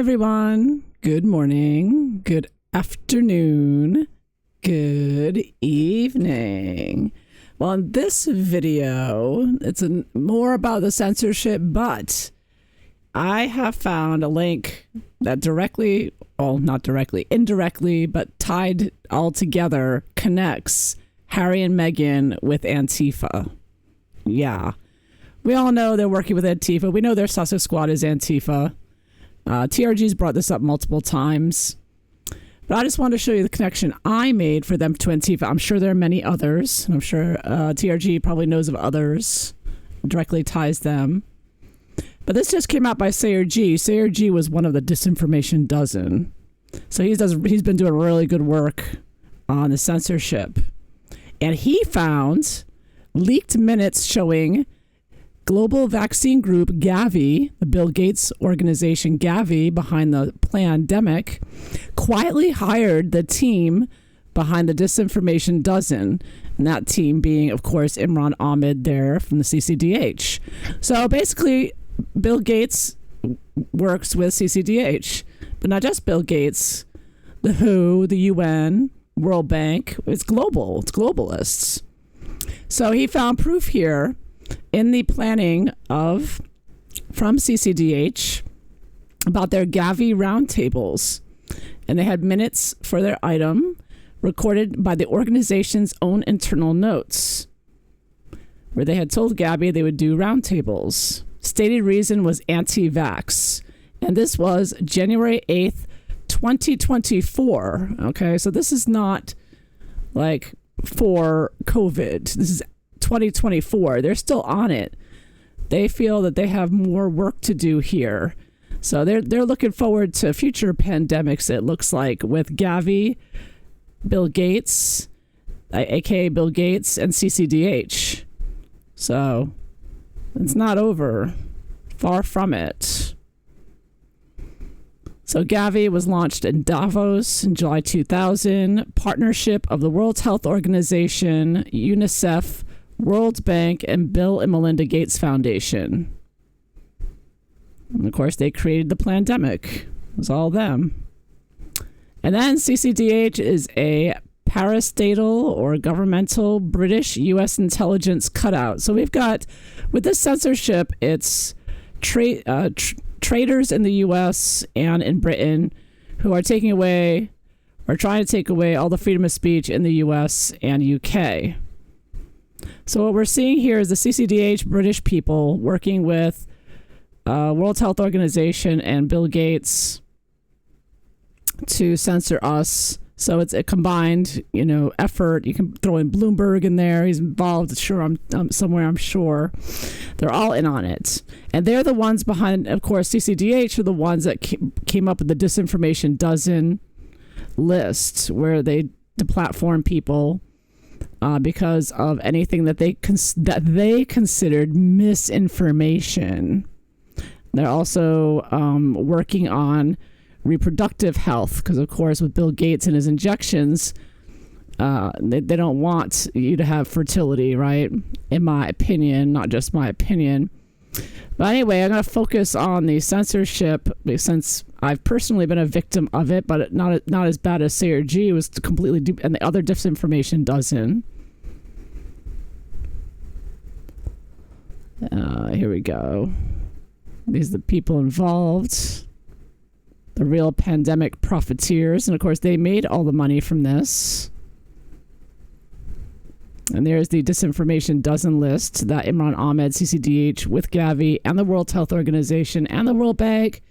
everyone. Good morning, good afternoon, good evening. Well, in this video, it's more about the censorship, but I have found a link that directly, well, not directly, indirectly, but tied all together, connects Harry and Meghan with Antifa. Yeah. We all know they're working with Antifa. We know their Sussex Squad is Antifa. TRG's brought this up multiple times. But I just wanted to show you the connection I made for them to Antifa. I'm sure there are many others. I'm sure TRG probably knows of others. Directly ties them. But this just came out by Sayer G. Sayer G was one of the disinformation dozen. So he's been doing really good work on the censorship. And he found leaked minutes showing global vaccine group Gavi, the Bill Gates organization Gavi behind the pandemic, quietly hired the team behind the disinformation dozen. And that team being, of course, Imran Ahmed there from the CCDH. So basically, Bill Gates works with CCDH, but not just Bill Gates, the WHO, the UN, World Bank. It's global. It's globalists. So he found proof here in the planning from CCDH about their Gavi roundtables. And they had minutes for their item recorded by the organization's own internal notes, where they had told Gavi they would do roundtables. Stated reason was anti-vax. And this was January 8th, 2024. Okay, so this is not like for COVID. This is 2024. They're still on it. They feel that they have more work to do here. So they're looking forward to future pandemics, it looks like, with Gavi, Bill Gates, aka Bill Gates, and CCDH. So it's not over. Far from it. So Gavi was launched in Davos in July 2000, partnership of the World Health Organization, UNICEF, World Bank, and Bill and Melinda Gates Foundation. And of course, they created the pandemic. It was all them. And then CCDH is a parastatal or governmental British U.S. intelligence cutout. So we've got, with this censorship, it's traders in the U.S. and in Britain who are taking away or trying to take away all the freedom of speech in the U.S. and U.K. So what we're seeing here is the CCDH British people working with World Health Organization and Bill Gates to censor us. So it's a combined, effort. You can throw in Bloomberg in there. He's involved. Sure, I'm somewhere. I'm sure they're all in on it, and they're the ones behind. Of course, CCDH are the ones that came up with the disinformation dozen list, where they deplatform people because of anything that they considered misinformation. They're also working on reproductive health, because of course with Bill Gates and his injections, they don't want you to have fertility, right? In my opinion, not just my opinion. But anyway, I'm going to focus on the censorship, since I've personally been a victim of it, but not as bad as Sayer G. It was completely and the other disinformation doesn't. Here we go. These are the people involved. The real pandemic profiteers. And of course, they made all the money from this. And there's the disinformation dozen list that Imran Ahmed, CCDH, with Gavi, and the World Health Organization, and the World Bank,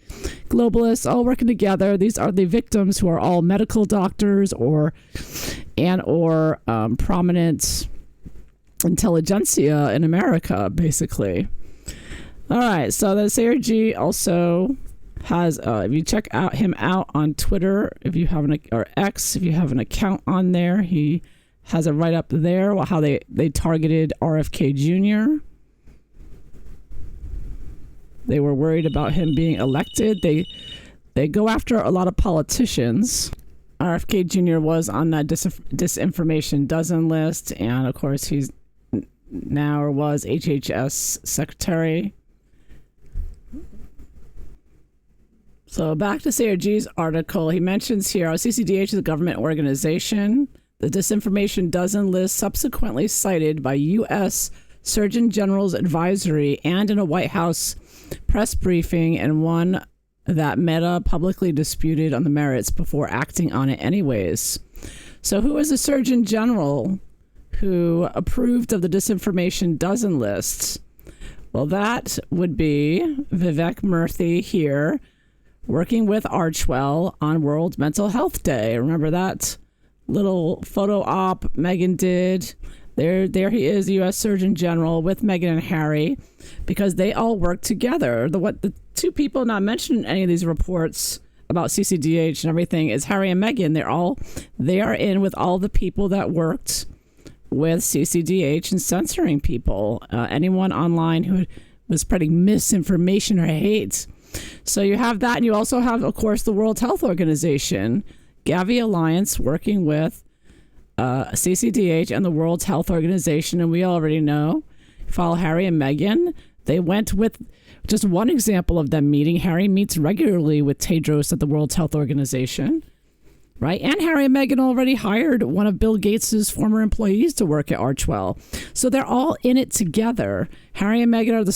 globalists, all working together. These are the victims who are all medical doctors or prominent intelligentsia in America, basically. All right, so the Sayer G also has, if you check him out on Twitter, if you have or X, if you have an account on there, he has it right up there, how they targeted RFK Jr. They were worried about him being elected. They go after a lot of politicians. RFK Jr. was on that disinformation dozen list, and of course he's now or was HHS secretary. So back to Sarah G's article. He mentions here, CCDH is a government organization. The disinformation dozen list subsequently cited by U.S. Surgeon General's advisory and in a White House press briefing, and one that Meta publicly disputed on the merits before acting on it anyways. So who is the Surgeon General who approved of the disinformation dozen lists? Well, that would be Vivek Murthy here, working with Archwell on World Mental Health Day. Remember that little photo op Meghan did? There he is, U.S. Surgeon General with Meghan and Harry, because they all work together. The two people not mentioned in any of these reports about CCDH and everything is Harry and Meghan. They are in with all the people that worked with CCDH and censoring people, anyone online who was spreading misinformation or hate. So you have that, and you also have, of course, the World Health Organization, Gavi Alliance, working with CCDH and the World Health Organization, and we already know, follow Harry and Meghan. They went with just one example of them meeting. Harry meets regularly with Tedros at the World Health Organization, right? And Harry and Meghan already hired one of Bill Gates's former employees to work at Archwell. So they're all in it together. Harry and Meghan are the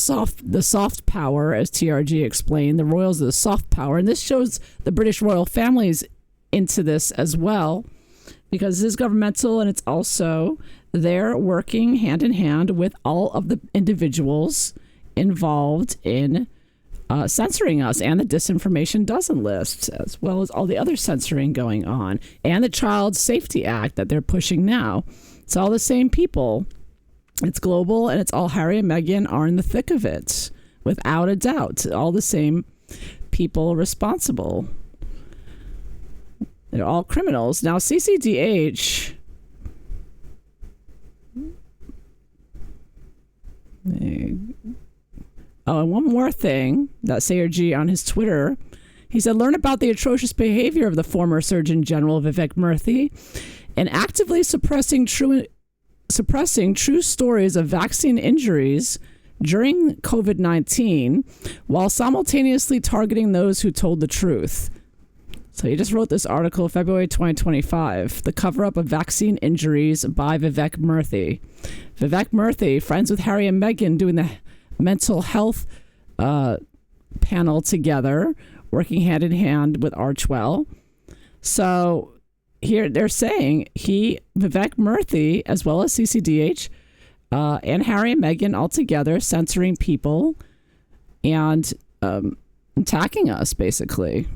soft power, as TRG explained. The royals are the soft power. And this shows the British royal families into this as well, because this is governmental, and it's also they're working hand in hand with all of the individuals involved in censoring us, and the disinformation dozen list, as well as all the other censoring going on, and the Child Safety Act that they're pushing now. It's all the same people. It's global, and it's all Harry and Meghan are in the thick of it, without a doubt. All the same people responsible. They're all criminals. Now, CCDH... Oh, and one more thing that Sayer G on his Twitter, he said, learn about the atrocious behavior of the former Surgeon General Vivek Murthy and actively suppressing true stories of vaccine injuries during COVID-19 while simultaneously targeting those who told the truth. So he just wrote this article, February 2025, The Cover-Up of Vaccine Injuries by Vivek Murthy. Vivek Murthy, friends with Harry and Meghan, doing the mental health panel together, working hand in hand with Archwell. So here they're saying Vivek Murthy, as well as CCDH, and Harry and Meghan all together censoring people and attacking us, basically.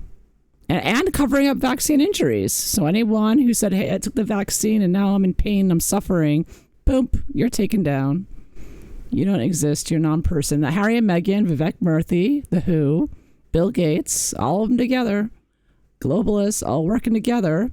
And covering up vaccine injuries. So anyone who said, hey, I took the vaccine and now I'm in pain, I'm suffering, boom, you're taken down. You don't exist. You're a non-person. The Harry and Meghan, Vivek Murthy, The Who, Bill Gates, all of them together, globalists, all working together.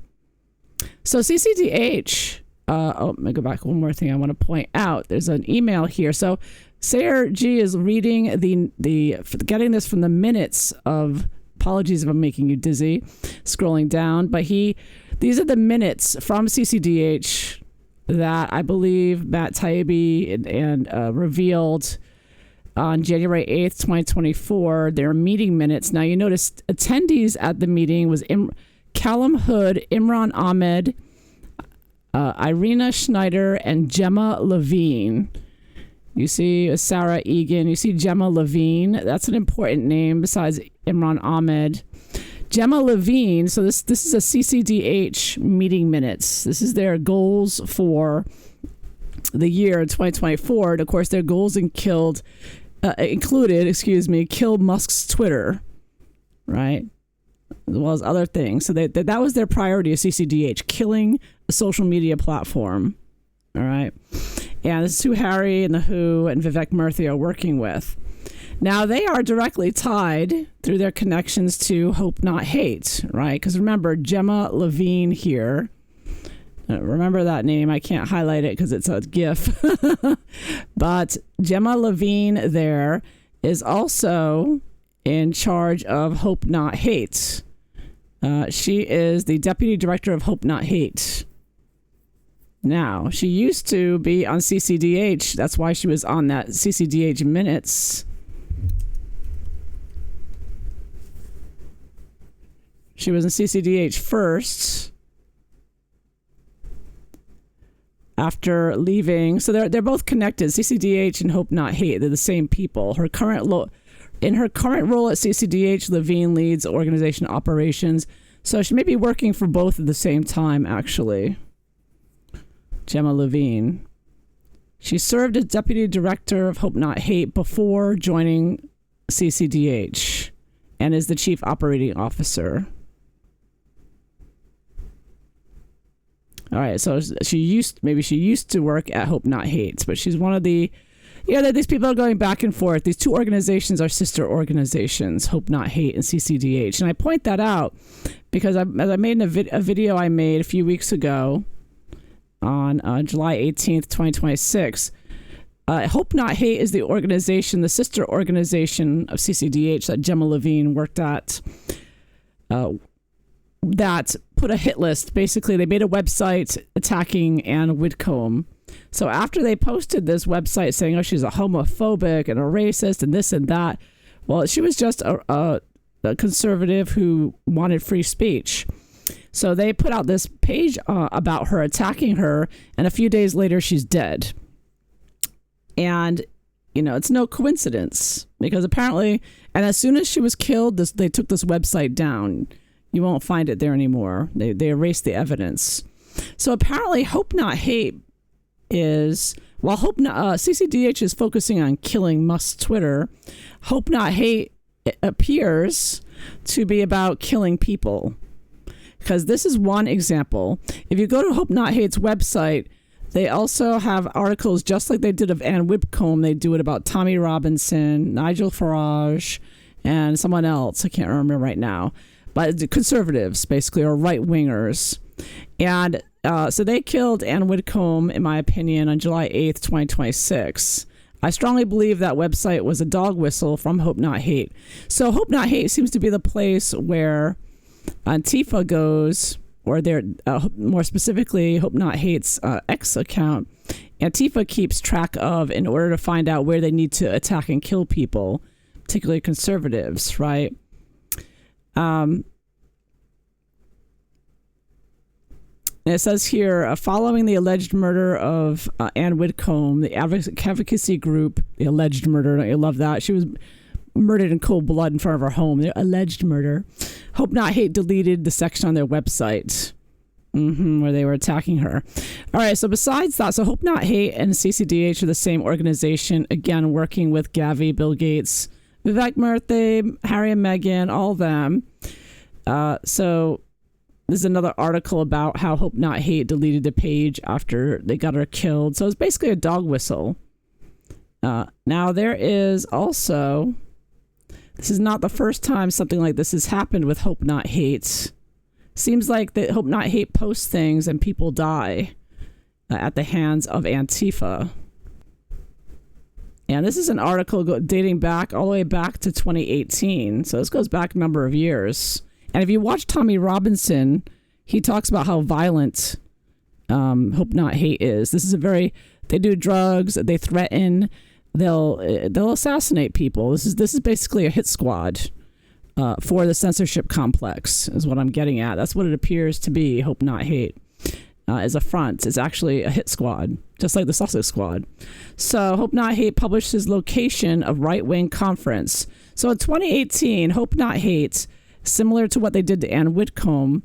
So CCDH, let me go back. One more thing I want to point out. There's an email here. So Sayer G is reading getting this from the minutes of, apologies if I'm making you dizzy, scrolling down, but these are the minutes from CCDH that I believe Matt Taibbi and revealed on January 8th, 2024, their meeting minutes. Now, you notice attendees at the meeting was Callum Hood, Imran Ahmed, Irina Schneider, and Gemma Levine. You see Sarah Egan. You see Gemma Levine. That's an important name besides Imran Ahmed. Gemma Levine. So this is a CCDH meeting minutes. This is their goals for the year 2024. And of course, their goals included, kill Musk's Twitter, right? As well as other things. So that was their priority of CCDH, killing a social media platform. All right. And this is who Harry and The Who and Vivek Murthy are working with. Now, they are directly tied through their connections to Hope Not Hate, right? Because remember, Gemma Levine here. Remember that name. I can't highlight it because it's a GIF. But Gemma Levine there is also in charge of Hope Not Hate. She is the deputy director of Hope Not Hate. Now, she used to be on CCDH. That's why she was on that CCDH minutes. She was in CCDH first after leaving. So they're both connected. CCDH and Hope Not Hate. They're the same people. In her current role at CCDH, Levine leads organization operations. So she may be working for both at the same time, actually. Gemma Levine. She served as deputy director of Hope Not Hate before joining CCDH and is the chief operating officer. All right, so she used to work at Hope Not Hate, but she's one of the, these people are going back and forth. These two organizations are sister organizations, Hope Not Hate and CCDH. And I point that out because as I made a video I made a few weeks ago on July 18th, 2026. Hope Not Hate is the organization, the sister organization of CCDH that Gemma Levine worked at, that put a hit list. Basically, they made a website attacking Anne Whitcomb. So after they posted this website saying, oh, she's a homophobic and a racist and this and that, well, she was just a conservative who wanted free speech. So they put out this page about her attacking her, and a few days later, she's dead. And, it's no coincidence because apparently, and as soon as she was killed, they took this website down. You won't find it there anymore. They erased the evidence. So apparently, Hope Not Hate is, while CCDH is focusing on killing Musk's Twitter, Hope Not Hate appears to be about killing people. Because this is one example. If you go to Hope Not Hate's website, they also have articles just like they did of Anne Whitcomb. They do it about Tommy Robinson, Nigel Farage, and someone else. I can't remember right now. But conservatives, basically, or right-wingers. And so they killed Anne Whitcomb, in my opinion, on July 8th, 2026. I strongly believe that website was a dog whistle from Hope Not Hate. So Hope Not Hate seems to be the place where Antifa goes, or they're more specifically Hope Not Hate's X account. Antifa keeps track of in order to find out where they need to attack and kill people, particularly conservatives, right? And it says here, following the alleged murder of Anne Whitcomb, the advocacy group, the alleged murder, I love that. She was murdered in cold blood in front of her home. Their alleged murder. Hope Not Hate deleted the section on their website where they were attacking her. All right, so besides that, so Hope Not Hate and CCDH are the same organization, again, working with Gavi, Bill Gates, Vivek Murthy, Harry and Meghan, all of them. So there's another article about how Hope Not Hate deleted the page after they got her killed. So it's basically a dog whistle. Now there is also, this is not the first time something like this has happened with Hope Not Hate. Seems like that Hope Not Hate posts things and people die at the hands of Antifa. And this is an article dating back all the way back to 2018. So this goes back a number of years. And if you watch Tommy Robinson, he talks about how violent Hope Not Hate is. This is they do drugs, they threaten, they'll assassinate people. This is basically a hit squad for the censorship complex, is what I'm getting at. That's what it appears to be. Hope Not Hate is a front. It's actually a hit squad, just like the Sussex Squad. So Hope Not Hate published his location of right-wing conference. So in 2018, Hope Not Hate, similar to what they did to Anne Whitcomb,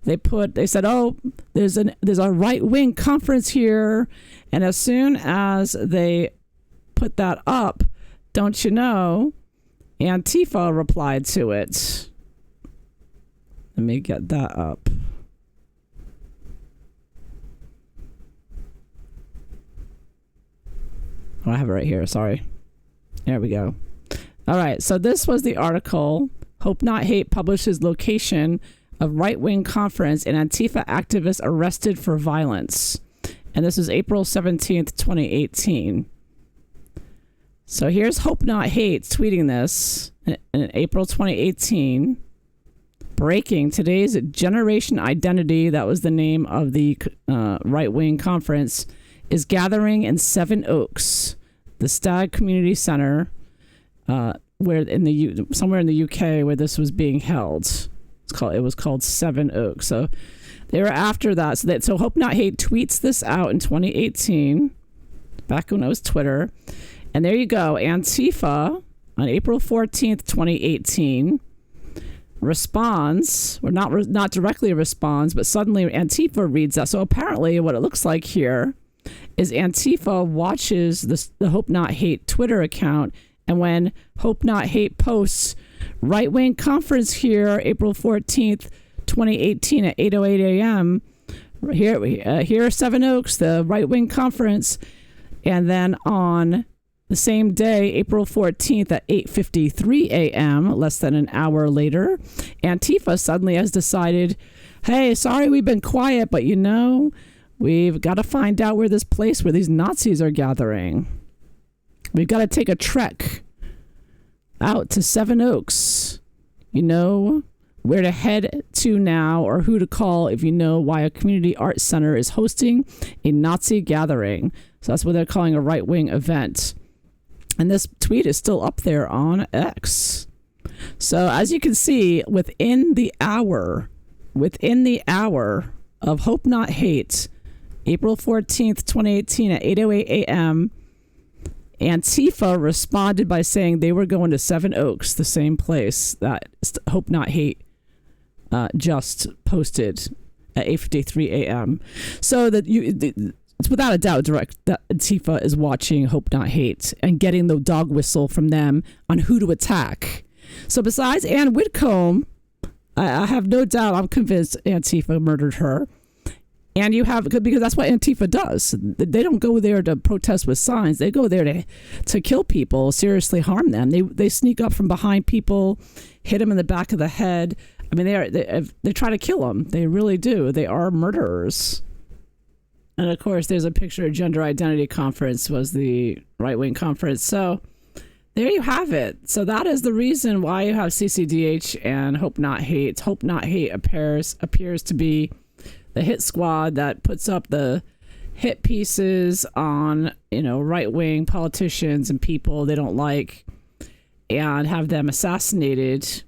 they said, oh, there's a right-wing conference here. And as soon as they put that up, don't you know, Antifa replied to it. Let me get that up. Oh, I have it right here. Sorry. There we go. All right. So this was the article. Hope Not Hate publishes location of right-wing conference and Antifa activists arrested for violence. And this is April 17th, 2018. So here's Hope Not Hate tweeting this in April 2018. Breaking today's Generation Identity, that was the name of the right-wing conference, is gathering in Seven Oaks, the Stag Community Center, somewhere in the UK where this was being held. It was called Seven Oaks. So they were after that. So Hope Not Hate tweets this out in 2018, back when it was Twitter. And there you go. Antifa on April 14th, 2018 responds, or not directly responds, but suddenly Antifa reads that. So apparently what it looks like here is Antifa watches the Hope Not Hate Twitter account, and when Hope Not Hate posts right-wing conference here, April 14th, 2018 at 8:08 a.m. Here are Seven Oaks, the right-wing conference, and then on the same day, April 14th at 8:53 a.m., less than an hour later, Antifa suddenly has decided, hey, sorry we've been quiet, but we've got to find out where this place where these Nazis are gathering. We've got to take a trek out to Seven Oaks. You know where to head to now, or who to call if you know why a community arts center is hosting a Nazi gathering. So that's what they're calling a right-wing event. And this tweet is still up there on X. So as you can see, within the hour of Hope Not Hate, April 14th, 2018 at 8:08 a.m., Antifa responded by saying they were going to Seven Oaks, the same place that Hope Not Hate just posted at 8:53 a.m. So that it's without a doubt that Antifa is watching Hope Not Hate and getting the dog whistle from them on who to attack. So besides Ann Whitcomb, I have no doubt, I'm convinced Antifa murdered her. And because that's what Antifa does. They don't go there to protest with signs. They go there to kill people, seriously harm them. They sneak up from behind people, hit them in the back of the head. I mean, they try to kill them. They really do. They are murderers. And of course, there's a picture of Gender Identity Conference was the right-wing conference. So there you have it. So that is the reason why you have CCDH and Hope Not Hate. Hope Not Hate appears to be the hit squad that puts up the hit pieces on, right-wing politicians and people they don't like and have them assassinated,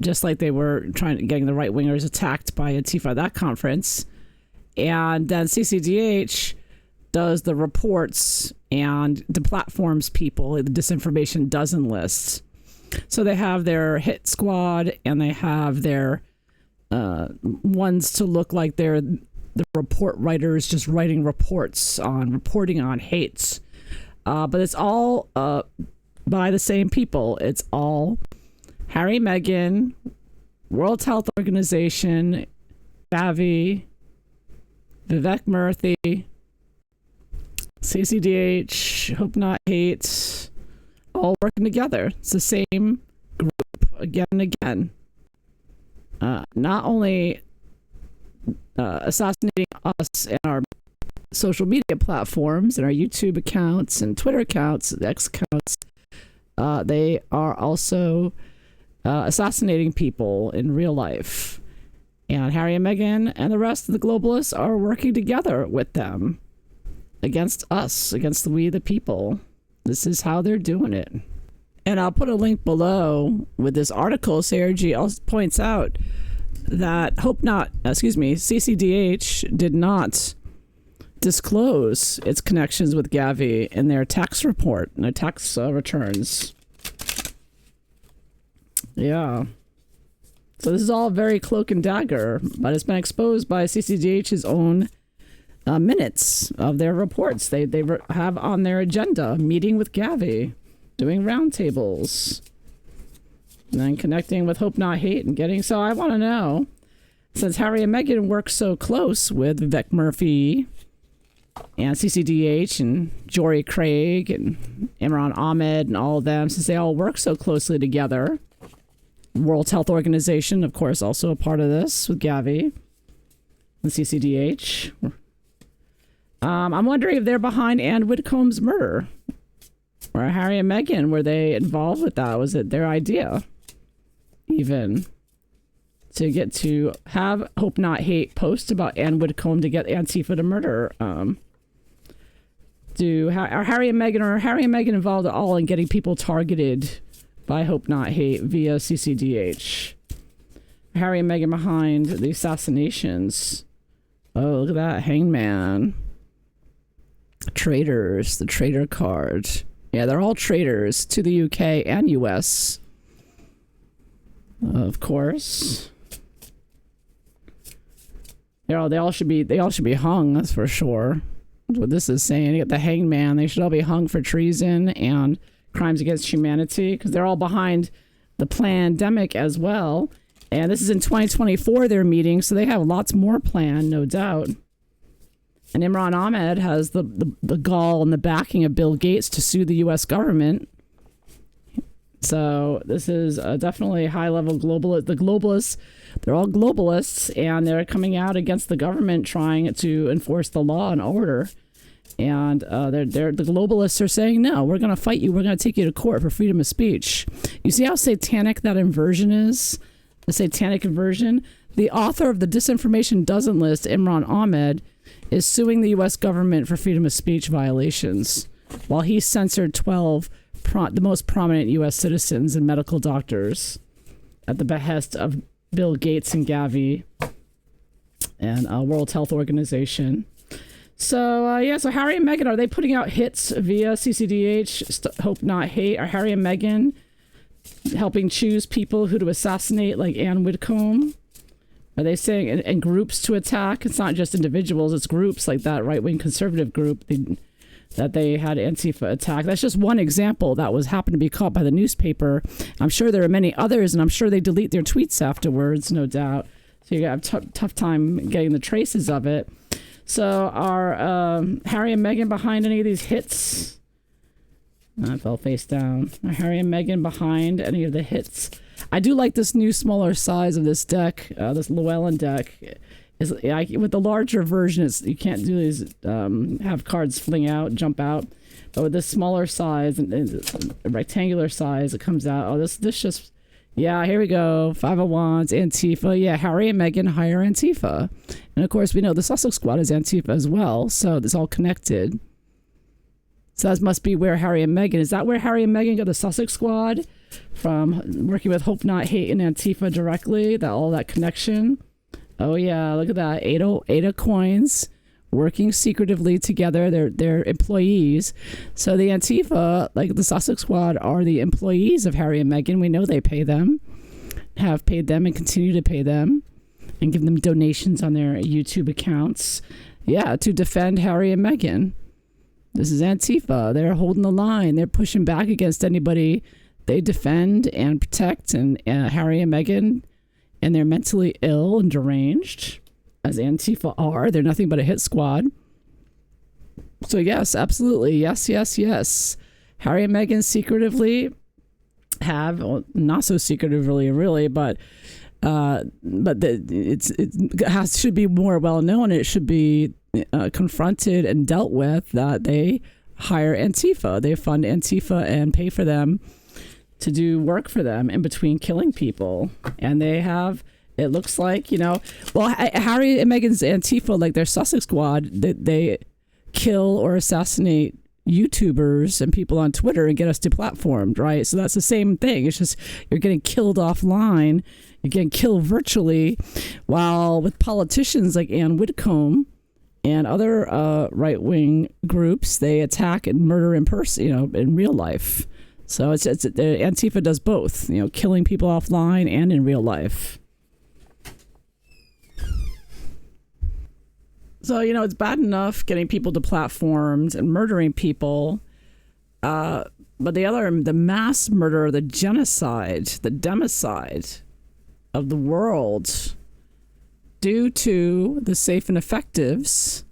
just like they were getting the right-wingers attacked by Antifa at that conference. And then CCDH does the reports and deplatforms people, the disinformation dozen lists. So they have their hit squad and they have their ones to look like they're the report writers just writing reporting on hates. But it's all by the same people. It's all Harry+Meghan, World Health Organization, Gavi, Vivek Murthy, CCDH, Hope Not Hate, all working together. It's the same group again and again. Not only assassinating us and our social media platforms and our YouTube accounts and Twitter accounts, X accounts, they are also assassinating people in real life. And Harry+Meghan and the rest of the globalists are working together with them against us, against we the people. This is how they're doing it. And I'll put a link below with this article. CRG also points out that CCDH did not disclose its connections with Gavi in their tax report and their tax returns. Yeah. So this is all very cloak and dagger, but it's been exposed by CCDH's own minutes of their reports. They have on their agenda meeting with Gavi, doing roundtables, and then connecting with Hope Not Hate and getting. So I want to know, since Harry+Meghan work so close with Vivek Murthy and CCDH and Jory Craig and Imran Ahmed and all of them, since they all work so closely together. World Health Organization, of course, also a part of this with Gavi and CCDH. I'm wondering if they're behind Ann Whitcomb's murder, or Harry+Meghan. Were they involved with that? Was it their idea, even to get to have Hope Not Hate post about Ann Whitcomb to get Antifa to murder? Are Harry+Meghan involved at all in getting people targeted by Hope Not Hate via CCDH? Harry and Meghan behind the assassinations. Oh, look at that. Hangman. Traitors. The traitor card. Yeah, they're all traitors to the UK and US. Of course. They all should be hung, that's for sure. That's what this is saying. You get the hangman. They should all be hung for treason and crimes against humanity, because they're all behind the pandemic as well. And this is in 2024 they're meeting, so they have lots more planned, no doubt. And Imran Ahmed has the gall and the backing of Bill Gates to sue the U.S. government. So this is definitely high-level globalist. The globalists, they're all globalists, and they're coming out against the government trying to enforce the law and order. And the globalists are saying, no, we're going to fight you. We're going to take you to court for freedom of speech. You see how satanic that inversion is? The satanic inversion? The author of the Disinformation Dozen list, Imran Ahmed, is suing the U.S. government for freedom of speech violations, while he censored 12 the most prominent U.S. citizens and medical doctors at the behest of Bill Gates and Gavi and World Health Organization. So, so Harry and Meghan, are they putting out hits via CCDH, Hope Not Hate? Are Harry and Meghan helping choose people who to assassinate, like Ann Whitcomb? Are they saying in groups to attack? It's not just individuals, it's groups like that right-wing conservative group that they had Antifa attack. That's just one example that happened to be caught by the newspaper. I'm sure there are many others, and I'm sure they delete their tweets afterwards, no doubt. So you have tough time getting the traces of it. So are Harry and Meghan behind any of these hits? I fell face down. Are Harry and Meghan behind any of the hits? I do like this new smaller size of this deck, this Llewellyn deck. With the larger version, you can't do these, have cards fling out, jump out. But with this smaller size and rectangular size, it comes out. Oh, this just, yeah, here we go. Five of Wands, Antifa. Yeah, Harry and Meghan hire Antifa. And of course, we know the Sussex Squad is Antifa as well. So it's all connected. So that must be where Harry and Meghan, is that where Harry and Meghan got the Sussex Squad? From working with Hope Not Hate and Antifa directly, all that connection. Oh yeah, look at that. Eight of coins, working secretively together. They're employees. So the Antifa, like the Sussex Squad, are the employees of Harry and Meghan. We know they pay them, have paid them, and continue to pay them, and give them donations on their YouTube accounts. Yeah, to defend Harry and Meghan. This is Antifa. They're holding the line. They're pushing back against anybody they defend and protect. And Harry and Meghan, and they're mentally ill and deranged, as Antifa are. They're nothing but a hit squad. So yes, absolutely. Yes. Harry and Meghan secretively have, well, not so secretively really, but it should be more well known. It should be confronted and dealt with that they hire Antifa. They fund Antifa and pay for them to do work for them in between killing people. And they have, it looks like, Harry and Meghan's Antifa, like their Sussex Squad, they kill or assassinate YouTubers and people on Twitter and get us deplatformed, right? So that's the same thing. It's just you're getting killed offline, you're getting killed virtually, while with politicians like Ann Whitcomb and other right-wing groups, they attack and murder in person, in real life. So it's Antifa does both, killing people offline and in real life. So, it's bad enough getting people deplatformed and murdering people. But the mass murder, the genocide, the democide of the world due to the safe and effectives.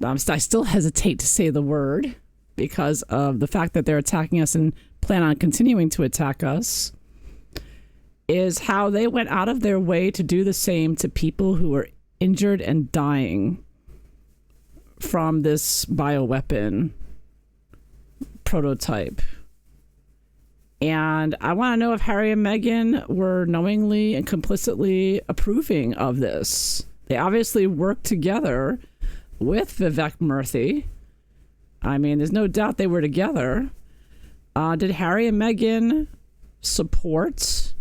I still hesitate to say the word because of the fact that they're attacking us and plan on continuing to attack us, is how they went out of their way to do the same to people who were injured and dying from this bioweapon prototype. And I want to know if Harry and Meghan were knowingly and complicitly approving of this. They obviously worked together with Vivek Murthy. I mean, there's no doubt they were together. Did Harry and Meghan support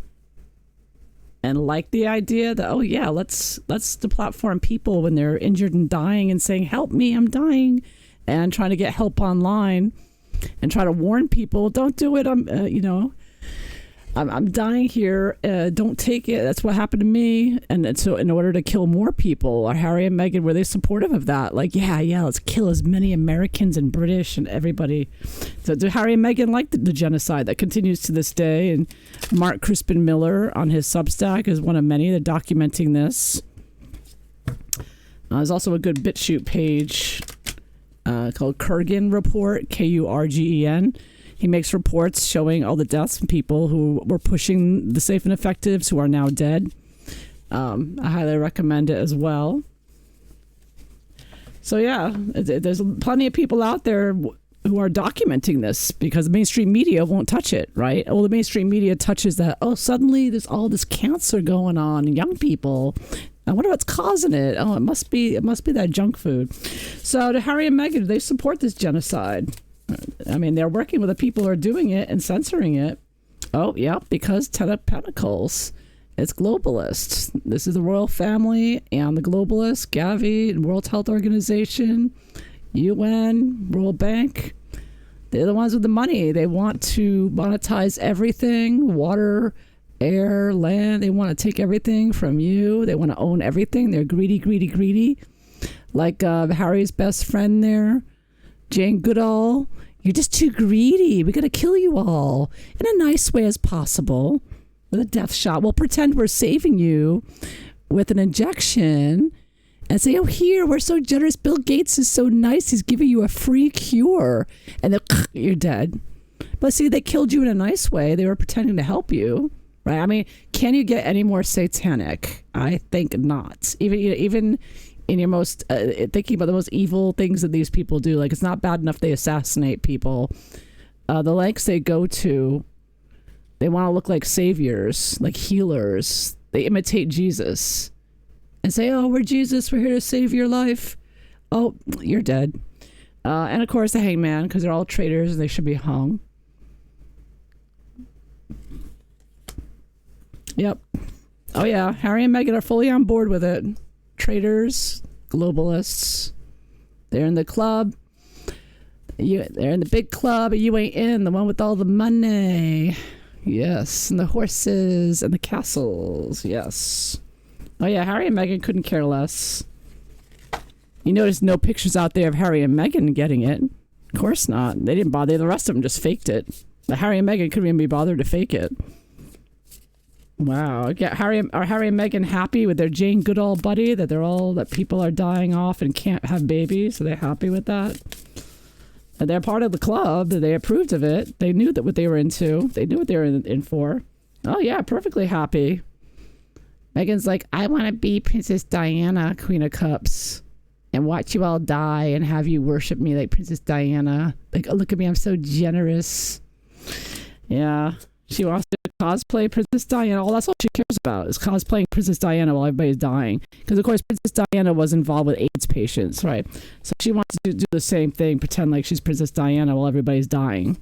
and like the idea that, oh yeah, let's deplatform people when they're injured and dying and saying, help me, I'm dying, and trying to get help online and try to warn people, don't do it. I'm dying here. Don't take it. That's what happened to me. And so in order to kill more people, are Harry and Meghan, were they supportive of that? Like, yeah, let's kill as many Americans and British and everybody. So do Harry and Meghan like the genocide that continues to this day? And Mark Crispin Miller on his Substack is one of many that documenting this. There's also a good BitChute page called Kurgan Report, Kurgen. He makes reports showing all the deaths from people who were pushing the safe and effectives who are now dead. I highly recommend it as well. So yeah, there's plenty of people out there who are documenting this because the mainstream media won't touch it, right? Well, the mainstream media touches that. Oh, suddenly there's all this cancer going on in young people. I wonder what's causing it. Oh, it must be that junk food. So to Harry and Meghan, they support this genocide. I mean, they're working with the people who are doing it and censoring it. Oh, yeah, because Ten of Pentacles. It's globalists. This is the royal family and the globalists, Gavi, World Health Organization, UN, World Bank. They're the ones with the money. They want to monetize everything, water, air, land. They want to take everything from you. They want to own everything. They're greedy, greedy, greedy. Like Harry's best friend there, Jane Goodall. You're just too greedy. We got to kill you all in a nice way as possible with a death shot. We'll pretend we're saving you with an injection and say, oh, here, we're so generous. Bill Gates is so nice. He's giving you a free cure. And then you're dead. But see, they killed you in a nice way. They were pretending to help you, right? I mean, can you get any more satanic? I think not. Even in your most thinking about the most evil things that these people do, like it's not bad enough they assassinate people. The lengths they go to, they want to look like saviors, like healers. They imitate Jesus and say, oh, we're Jesus, we're here to save your life. Oh, you're dead. And of course the hangman, because they're all traitors and they should be hung. Yep. Oh yeah, Harry and Meghan are fully on board with it. Traitors, globalists, they're in the club. They're in the big club, and you ain't in the one with all the money. Yes, and the horses and the castles. Yes. Oh yeah, Harry and Meghan couldn't care less. You notice no pictures out there of Harry and Meghan getting it. Of course not. They didn't bother. The rest of them just faked it. But Harry and Meghan couldn't even be bothered to fake it. Wow. Are Harry and Meghan happy with their Jane Goodall buddy that people are dying off and can't have babies? Are they happy with that? And they're part of the club. They approved of it. They knew what they were into. They knew what they were in for. Oh yeah, perfectly happy. Meghan's like, I want to be Princess Diana, Queen of Cups, and watch you all die and have you worship me like Princess Diana. Like, oh, look at me, I'm so generous. Yeah. She wants to cosplay Princess Diana. All that's all she cares about is cosplaying Princess Diana while everybody's dying. Because, of course, Princess Diana was involved with AIDS patients, right? So she wants to do the same thing, pretend like she's Princess Diana while everybody's dying.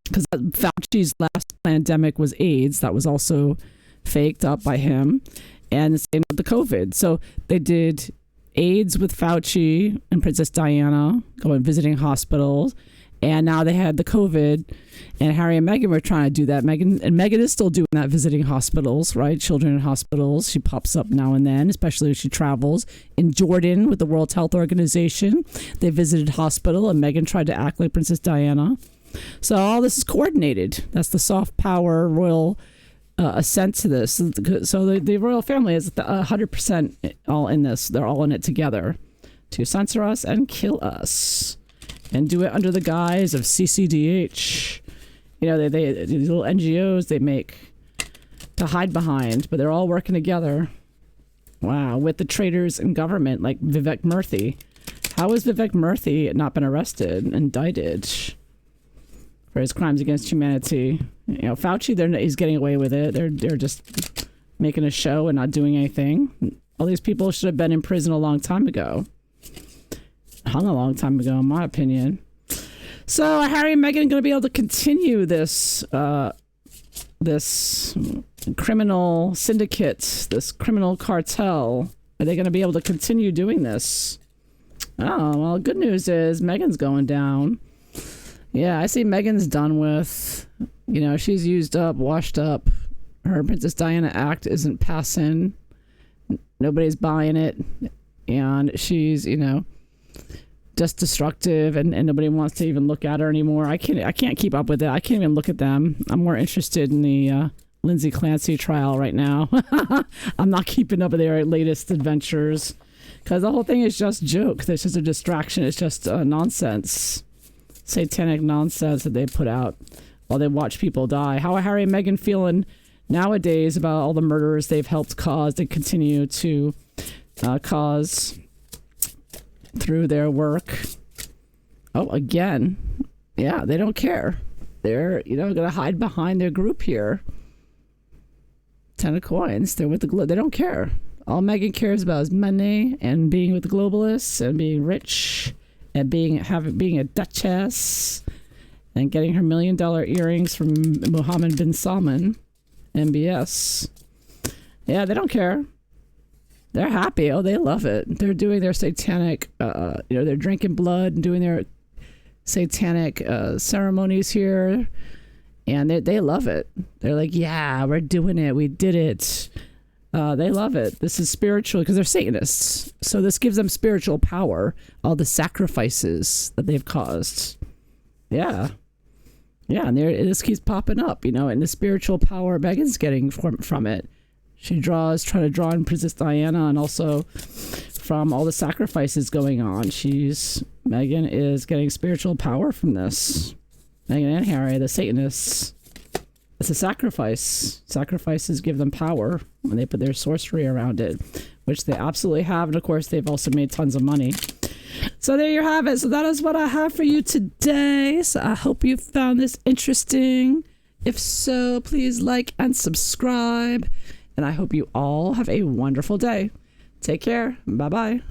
Because Fauci's last pandemic was AIDS. That was also faked up by him. And the same with the COVID. So they did AIDS with Fauci and Princess Diana going visiting hospitals. And now they had the COVID, and Harry and Meghan were trying to do that. Meghan is still doing that, visiting hospitals, right? Children in hospitals. She pops up now and then, especially if she travels. In Jordan with the World Health Organization, they visited hospital, and Meghan tried to act like Princess Diana. So all this is coordinated. That's the soft power royal assent to this. So the royal family is 100% all in this. They're all in it together to censor us and kill us. And do it under the guise of CCDH. You know, they these little NGOs they make to hide behind, but they're all working together. Wow, with the traitors in government like Vivek Murthy. How has Vivek Murthy not been arrested, indicted for his crimes against humanity? You know, Fauci, he's getting away with it. They're just making a show and not doing anything. All these people should have been in prison a long time ago. Hung a long time ago, in my opinion. So Harry and Meghan are going to be able to continue this criminal syndicate, this criminal cartel. Are they going to be able to continue doing this? Oh, well, good news is Meghan's going down. Yeah, I see Meghan's done with. You know, she's used up, washed up. Her Princess Diana act isn't passing. Nobody's buying it. And she's, you know, just destructive, and nobody wants to even look at her anymore. I can't keep up with it. I can't even look at them. I'm more interested in the Lindsay Clancy trial right now. I'm not keeping up with their latest adventures because the whole thing is just joke. It's just a distraction. It's just nonsense, satanic nonsense that they put out while they watch people die. How are Harry and Meghan feeling nowadays about all the murders they've helped cause and continue to cause through their work? Oh, again, yeah, they don't care. They're, you know, gonna hide behind their group here. 10 of coins. They're with the they don't care. All Meghan cares about is money and being with the globalists and being rich and being a duchess and getting her $1 million earrings from Mohammed bin Salman, MBS. Yeah, they don't care. They're happy. Oh, they love it. They're doing their satanic, you know, they're drinking blood and doing their satanic ceremonies here. And they love it. They're like, yeah, we're doing it. We did it. They love it. This is spiritual because they're Satanists. So this gives them spiritual power. All the sacrifices that they've caused. Yeah. Yeah, and this keeps popping up, you know, and the spiritual power Meghan's getting from it. She trying to draw in Princess Diana, and also from all the sacrifices going on. Meghan is getting spiritual power from this. Meghan and Harry, the Satanists. It's a sacrifice. Sacrifices give them power when they put their sorcery around it, which they absolutely have. And of course, they've also made tons of money. So there you have it. So that is what I have for you today. So I hope you found this interesting. If so, please like and subscribe. And I hope you all have a wonderful day. Take care. Bye-bye.